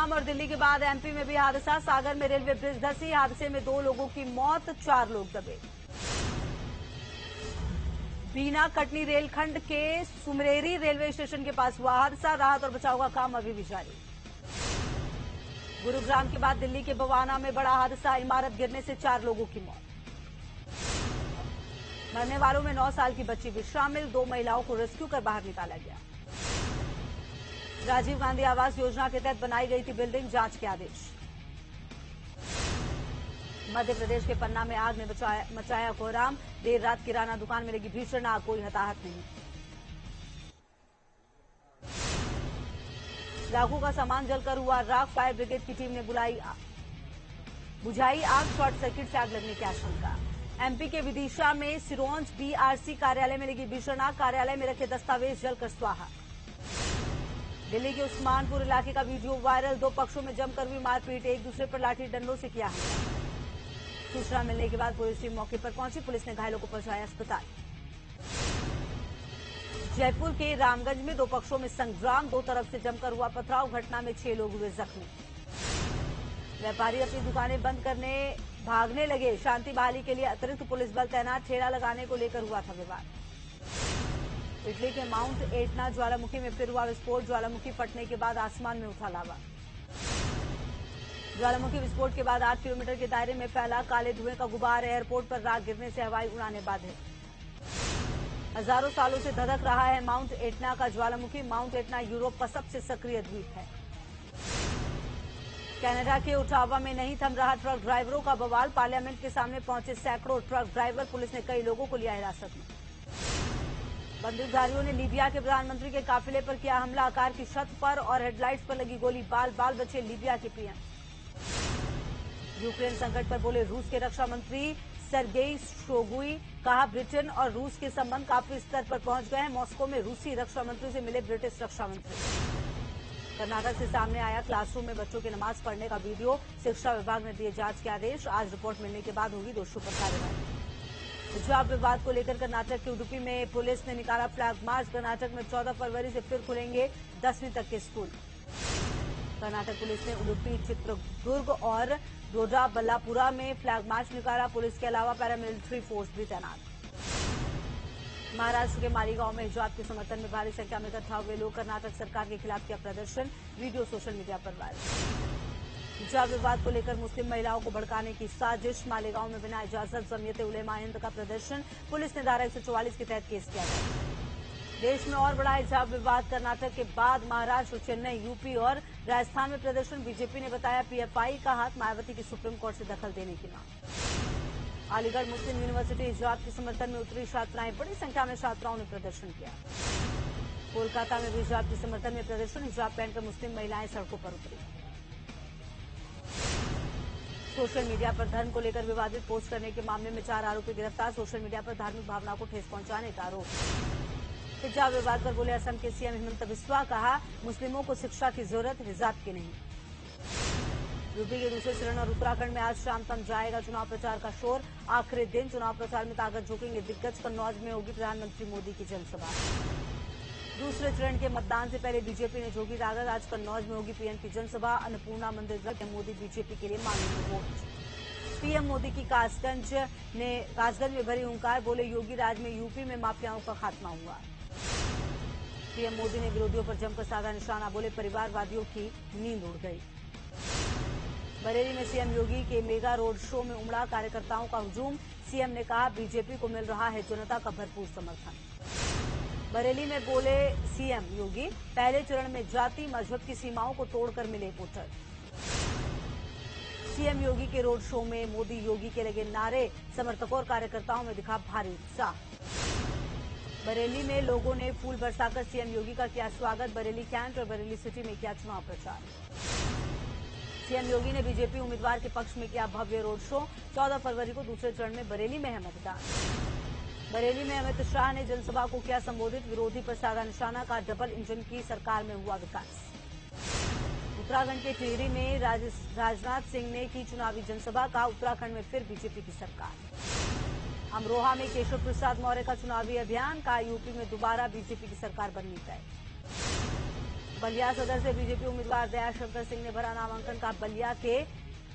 गुरुग्राम और दिल्ली के बाद एमपी में भी हादसा। सागर में रेलवे ब्रिज धंसी, हादसे में 2 लोगों की मौत, 4 लोग दबे। बीना कटनी रेलखंड के सुमरेरी रेलवे स्टेशन के पास हुआ हादसा। राहत और बचाव का काम अभी भी जारी। गुरुग्राम के बाद दिल्ली के बवाना में बड़ा हादसा, इमारत गिरने से 4 लोगों की मौत। मरने वालों में 9 साल की बच्ची भी शामिल, 2 महिलाओं को रेस्क्यू कर बाहर निकाला गया। राजीव गांधी आवास योजना के तहत बनाई गई थी बिल्डिंग, जांच के आदेश। मध्य प्रदेश के पन्ना में आग ने मचाया कोहराम, देर रात किराना दुकान में लगी भीषण आग, कोई हताहत नहीं। लाखों का सामान जलकर हुआ राख, फायर ब्रिगेड की टीम ने बुझाई आग, शॉर्ट सर्किट से आग लगने की आशंका। एमपी के विदिशा में सिरोंज बीआरसी कार्यालय में लगी भीषण आग, कार्यालय में रखे दस्तावेज जलकर स्वाहा। दिल्ली के उस्मानपुर इलाके का वीडियो वायरल, 2 पक्षों में जमकर हुई मारपीट, एक दूसरे पर लाठी डंडों से किया हमला। सूचना मिलने के बाद पुलिस टीम मौके पर पहुंची, पुलिस ने घायलों को पहुंचाया अस्पताल। जयपुर के रामगंज में 2 पक्षों में संग्राम, 2 तरफ से जमकर हुआ पथराव, घटना में 6 लोग हुए जख्मी। व्यापारी अपनी दुकानें बंद करने भागने लगे, शांति बहाली के लिए अतिरिक्त पुलिस बल तैनात, ठेला लगाने को लेकर हुआ था विवाद। इटली के माउंट एटना ज्वालामुखी में फिर हुआ विस्फोट, ज्वालामुखी फटने के बाद आसमान में उठा लावा। ज्वालामुखी विस्फोट के बाद 8 किलोमीटर के दायरे में फैला काले धुएं का गुबार, एयरपोर्ट पर राख गिरने से हवाई उड़ानें बाधित। हजारों सालों से धधक रहा है माउंट एटना का ज्वालामुखी। माउंट एटना यूरोप का सबसे सक्रिय द्वीप है। कनाडा के ओटावा में नहीं थम रहा ट्रक ड्राइवरों का बवाल, पार्लियामेंट के सामने पहुंचे सैकड़ों ट्रक ड्राइवर, पुलिस ने कई लोगों को लिया हिरासत में। बंदूकधारियों ने लीबिया के प्रधानमंत्री के काफिले पर किया हमला, कार की छत पर और हेडलाइट्स पर लगी गोली, बाल बाल बचे लीबिया के पीएम। यूक्रेन संकट पर बोले रूस के रक्षा मंत्री सर्गेई शोगुई, कहा ब्रिटेन और रूस के संबंध काफी स्तर पर पहुंच गए हैं। मॉस्को में रूसी रक्षा मंत्री से मिले ब्रिटिश रक्षा मंत्री। कर्नाटक से सामने आया क्लासरूम में बच्चों की नमाज पढ़ने का वीडियो, शिक्षा विभाग ने दिए जांच के आदेश, आज रिपोर्ट मिलने के बाद होगी दोषियों पर कार्रवाई। हिजाब विवाद को लेकर कर्नाटक के उडुपी में पुलिस ने निकाला फ्लैग मार्च, कर्नाटक में 14 फरवरी से फिर खुलेंगे 10वीं तक के स्कूल। कर्नाटक पुलिस ने उडुपी, चित्रदुर्ग और दोडाबल्लापुरा में फ्लैग मार्च निकाला, पुलिस के अलावा पैरामिलिट्री फोर्स भी तैनात। महाराष्ट्र के मालीगांव में हिजाब के समर्थन में भारी संख्या में इकट्ठा हुए लोग, कर्नाटक सरकार के खिलाफ किया प्रदर्शन, वीडियो सोशल मीडिया पर वायरल। हिजाब विवाद को लेकर मुस्लिम महिलाओं को भड़काने की साजिश, मालेगांव में बिना इजाजत जमीयत उलेमा हिंद का प्रदर्शन, पुलिस ने धारा 144 के तहत केस किया था। देश में और बड़ा हिजाब विवाद, कर्नाटक के बाद महाराष्ट्र, चेन्नई, यूपी और राजस्थान में प्रदर्शन, बीजेपी ने बताया पीएफआई का हाथ, मायावती की सुप्रीम कोर्ट से दखल देने की मांग। अलीगढ़ मुस्लिम यूनिवर्सिटी हिजाब के समर्थन में उतरी छात्राएं, बड़ी संख्या में छात्राओं ने प्रदर्शन किया। कोलकाता में भी हिजाब के समर्थन में प्रदर्शन, हिजाब पहनकर मुस्लिम महिलाएं सड़कों पर उतरी। सोशल मीडिया पर धर्म को लेकर विवादित पोस्ट करने के मामले में 4 आरोपी गिरफ्तार, सोशल मीडिया पर धार्मिक भावना को ठेस पहुंचाने का आरोप। हिजाब विवाद पर बोले असम के सीएम हेमंत बिस्वा, कहा मुस्लिमों को शिक्षा की जरूरत, हिजाब की नहीं। यूपी के दूसरे चरण और उत्तराखंड में आज शाम तक जाएगा चुनाव प्रचार का शोर, आखिरी दिन चुनाव प्रचार में ताकत झोंकेंगे दिग्गज, कन्नौज में होगी प्रधानमंत्री मोदी की जनसभा। दूसरे चरण के मतदान से पहले बीजेपी ने झोंकी ताकत, आज कन्नौज में होगी पीएम की जनसभा, अन्नपूर्णा मंदिर में मोदी बीजेपी के लिए मांगेंगे वोट। पीएम मोदी की कासगंज में भरी हुंकार, बोले योगी राज में यूपी में माफियाओं का खात्मा हुआ। पीएम मोदी ने विरोधियों पर जमकर साधा निशाना, बोले परिवारवादियों की नींद उड़ गई। बरेली में सीएम योगी के मेगा रोड शो में उमड़ा कार्यकर्ताओं का हुजूम, सीएम ने कहा बीजेपी को मिल रहा है जनता का भरपूर समर्थन। बरेली में बोले सीएम योगी, पहले चरण में जाति मजहब की सीमाओं को तोड़कर मिले वोटर। सीएम योगी के रोड शो में मोदी योगी के लगे नारे, समर्थकों और कार्यकर्ताओं में दिखा भारी उत्साह। बरेली में लोगों ने फूल बरसाकर सीएम योगी का किया स्वागत, बरेली कैंट और बरेली सिटी में किया चुनाव प्रचार। सीएम योगी ने बीजेपी उम्मीदवार के पक्ष में किया भव्य रोड शो, 14 फरवरी को दूसरे चरण में बरेली में है मतदान। बरेली में अमित शाह ने जनसभा को किया संबोधित, विरोधी पर साधा निशाना, का डबल इंजन की सरकार में हुआ विकास। उत्तराखंड के टिहरी में राजनाथ सिंह ने की चुनावी जनसभा, का उत्तराखंड में फिर बीजेपी की सरकार। अमरोहा में केशव प्रसाद मौर्य का चुनावी अभियान, का यूपी में दोबारा बीजेपी की सरकार बननी तय। बलिया सदर से बीजेपी उम्मीदवार दयाशंकर सिंह ने भरा नामांकन का बलिया के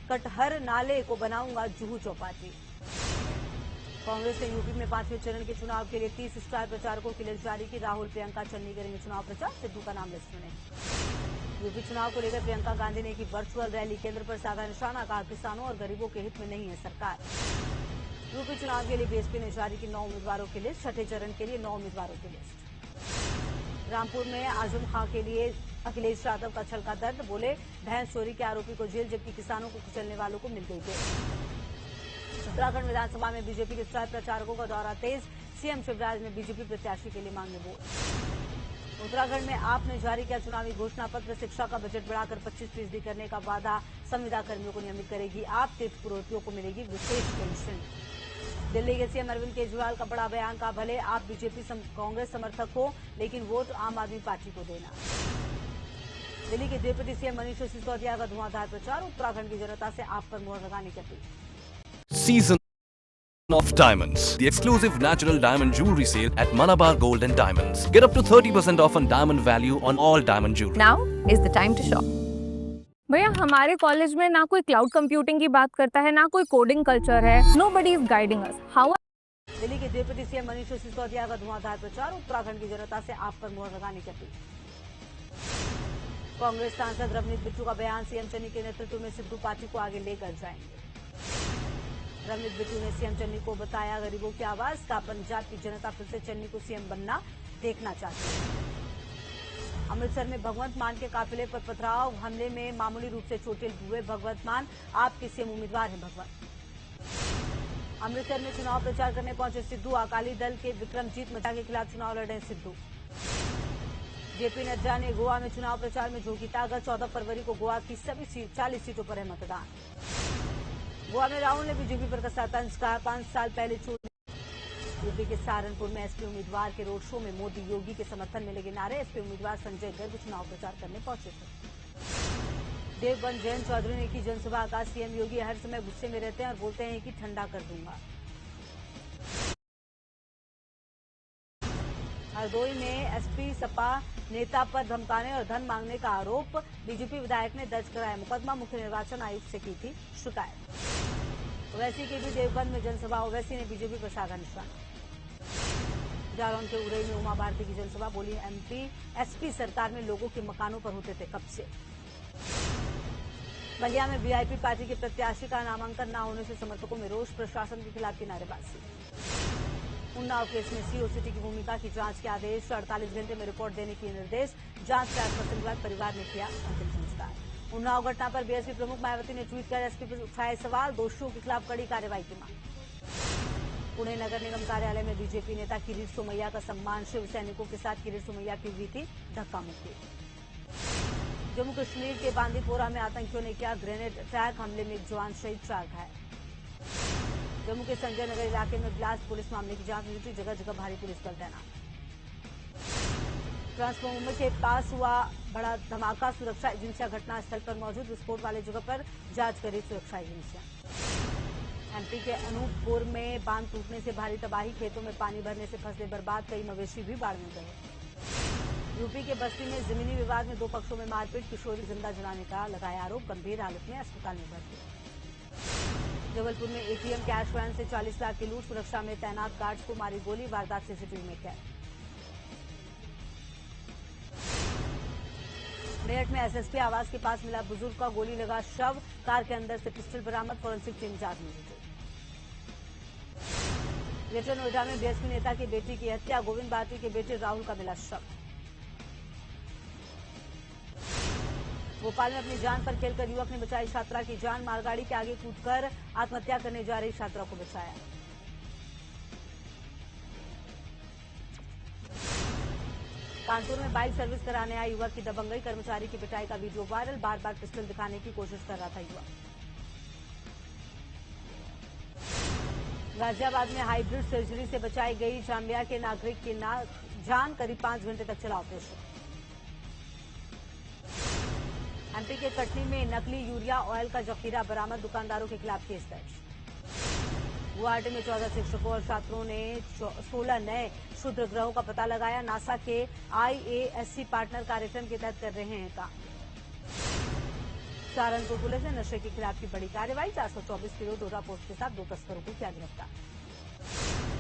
कटहर नाले को बनाऊंगा जुहू चौपाटी। कांग्रेस ने यूपी में 5वें चरण के चुनाव के लिए 30 स्टार प्रचारकों की लिस्ट जारी की। राहुल प्रियंका चन्नी करेंगे चुनाव प्रचार, सिद्धू का नाम लिस्ट में नहीं। यूपी चुनाव को लेकर प्रियंका गांधी ने की वर्चुअल रैली, केंद्र पर साधा निशाना, कहा किसानों और गरीबों के हित में नहीं है सरकार। यूपी चुनाव के लिए बीएसपी ने जारी की 9 उम्मीदवारों की लिस्ट, छठे चरण के लिए 9 उम्मीदवारों की लिस्ट। रामपुर में आजम खां के लिए अखिलेश यादव का छलका दर्द, बोले भैंस चोरी के आरोपी को जेल, जबकि किसानों को कुचलने वालों को मिल गई जेल। उत्तराखंड विधानसभा में बीजेपी के स्टार प्रचारकों का दौरा तेज, सीएम शिवराज ने बीजेपी प्रत्याशी के लिए मांगे वोट। उत्तराखंड में आपने जारी किया चुनावी घोषणा पत्र, शिक्षा का बजट बढ़ाकर 25% करने का वादा, संविदा कर्मियों को नियमित करेगी आप, तीर्थपुरोहितों को मिलेगी विशेष पेंशन। दिल्ली के सीएम अरविंद केजरीवाल का बड़ा बयान, का भले आप बीजेपी कांग्रेस समर्थक हो लेकिन वोट आम आदमी पार्टी को देना। दिल्ली के डिप्टी सीएम मनीष सिसोदिया का धुआंधार प्रचार, उत्तराखंड की जनता से आप पर मोहर लगाने की appeal. Season of Diamonds, the exclusive natural diamond jewelry sale at Malabar Gold and Diamonds. Get up to 30% off on diamond value on all diamond jewelry. Now is the time to shop. भैया हमारे college में ना कोई cloud computing की बात करता है, ना कोई कोडिंग कल्चर है, nobody is guiding us. How? Delhi के डिप्टी सीएम मनीष सिसोदिया का धुआंधार प्रचार, उत्तराखंड की जनता से आप पर मोहर लगाने की अपील। कांग्रेस सांसद रवनीत बिट्टू का बयान, सीएम चन्नी के नेतृत्व में सिद्धू पार्टी को आगे लेकर जाएंगे। रवनीत बिट्टू ने सीएम चन्नी को बताया गरीबों की आवाज का, पंजाब की जनता फिर से चन्नी को सीएम बनना देखना चाहती है। अमृतसर में भगवंत मान के काफिले पर पथराव, हमले में मामूली रूप से चोटिल हुए भगवंत मान, आपके सीएम उम्मीदवार हैं भगवंत। अमृतसर में चुनाव प्रचार करने पहुंचे सिद्धू, अकाली दल के विक्रमजीत मचा के खिलाफ चुनाव लड़ रहे सिद्धू। जेपी नड्डा ने गोवा में चुनाव प्रचार में झोंकी ताकत, 14 फरवरी को गोवा की सभी 40 सीटों पर है मतदान। गोवा में राहुल ने बीजेपी पर कसा तंज, कहा 5 साल पहले छोड़। यूपी के सहारनपुर में एसपी उम्मीदवार के रोड शो में मोदी योगी के समर्थन में लगे नारे, एसपी उम्मीदवार संजय गर्ग चुनाव प्रचार करने पहुंचे थे। देवबंद जयंत चौधरी ने की जनसभा का, सीएम योगी हर समय गुस्से में रहते हैं और बोलते हैं कि ठंडा कर दूंगा। हरदोई में एसपी सपा नेता पर धमकाने और धन मांगने का आरोप, बीजेपी विधायक ने दर्ज कराया मुकदमा, मुख्य निर्वाचन आयुक्त से की थी शिकायत। ओवैसी की भी देवबंद में जनसभा, ओवैसी ने बीजेपी पर साधा निशाना। जालौन के उरई में उमा भारती की जनसभा, बोली एसपी सरकार में लोगों के मकानों पर होते थे कब्जे। बलिया में वीआईपी पार्टी के प्रत्याशी का नामांकन न होने से समर्थकों में रोष, प्रशासन के खिलाफ की नारेबाजी। उन्नाव केस में सीओ सिटी की भूमिका की जांच के आदेश, 48 घंटे में रिपोर्ट देने के निर्देश, जांच के आश्वासन के बाद परिवार ने किया अंतिम संस्कार। उन्नाव घटना पर बीएसपी प्रमुख मायावती ने ट्वीट कर एसपी पर उठाए सवाल, दोषियों के खिलाफ कड़ी कार्रवाई की मांग। पुणे नगर निगम कार्यालय में बीजेपी नेता किरीट सोमैया का सम्मान, शिव सैनिकों के साथ किरीट सोमैया की हुई थी धक्का मुक्की। जम्मू कश्मीर के बांदीपोरा में आतंकियों ने किया ग्रेनेड अटैक, हमले में एक जवान शहीद, 4 घायल। जम्मू के संजय नगर इलाके में ब्लास्ट, पुलिस मामले की जांच में जुटी, जगह जगह भारी पुलिस बल तैनात। ट्रांसफार्मर के पास हुआ बड़ा धमाका, सुरक्षा एजेंसियां घटनास्थल पर मौजूद, विस्फोट वाले जगह पर जांच करी सुरक्षा एजेंसियां। एमपी के अनूपपुर में बांध टूटने से भारी तबाही, खेतों में पानी भरने से फसलें बर्बाद, कई मवेशी भी बाढ़ में गए। यूपी के बस्ती में जमीनी विवाद में 2 पक्षों में मारपीट, किशोरी जिंदा जलाने का लगाया आरोप, गंभीर हालत में अस्पताल में भर्ती। जबलपुर में एटीएम कैश वैन से 40 लाख की लूट, सुरक्षा में तैनात गार्ड्स को मारी गोली, वारदात सीसीटीवी में कैद। मेरठ में एसएसपी आवास के पास मिला बुजुर्ग का गोली लगा शव, कार के अंदर से पिस्टल बरामद, फोरेंसिक टीम जांच में जुटी। ग्रेटर नोएडा में बीएसपी नेता की बेटी की हत्या, गोविंद भारती के बेटे राहुल का मिला शव। भोपाल में अपनी जान पर खेलकर युवक ने बचाई छात्रा की जान, मालगाड़ी के आगे कूदकर आत्महत्या करने जा रही छात्रा को बचाया। कानपुर में बाइक सर्विस कराने आए युवक की दबंगई, कर्मचारी की पिटाई का वीडियो वायरल, बार बार पिस्टल दिखाने की कोशिश कर रहा था युवक। गाजियाबाद में हाइब्रिड सर्जरी से बचाई गई जाम्बिया के नागरिक की जान, करीब 5 घंटे तक चला ऑपरेशन। एमपी के कटनी में नकली यूरिया ऑयल का जखीरा बरामद, दुकानदारों के खिलाफ केस दर्ज। गुवाहाटी में 14 शिक्षकों और छात्रों ने 16 नए क्षुद्र ग्रहों का पता लगाया। नासा के IASC पार्टनर कार्यक्रम के तहत कर रहे हैं काम। सहारनपुर पुलिस ने नशे के खिलाफ की बड़ी कार्रवाई। 424 किलो डोरा पोस्ट के साथ 2 तस्करों को किया गिरफ्तार।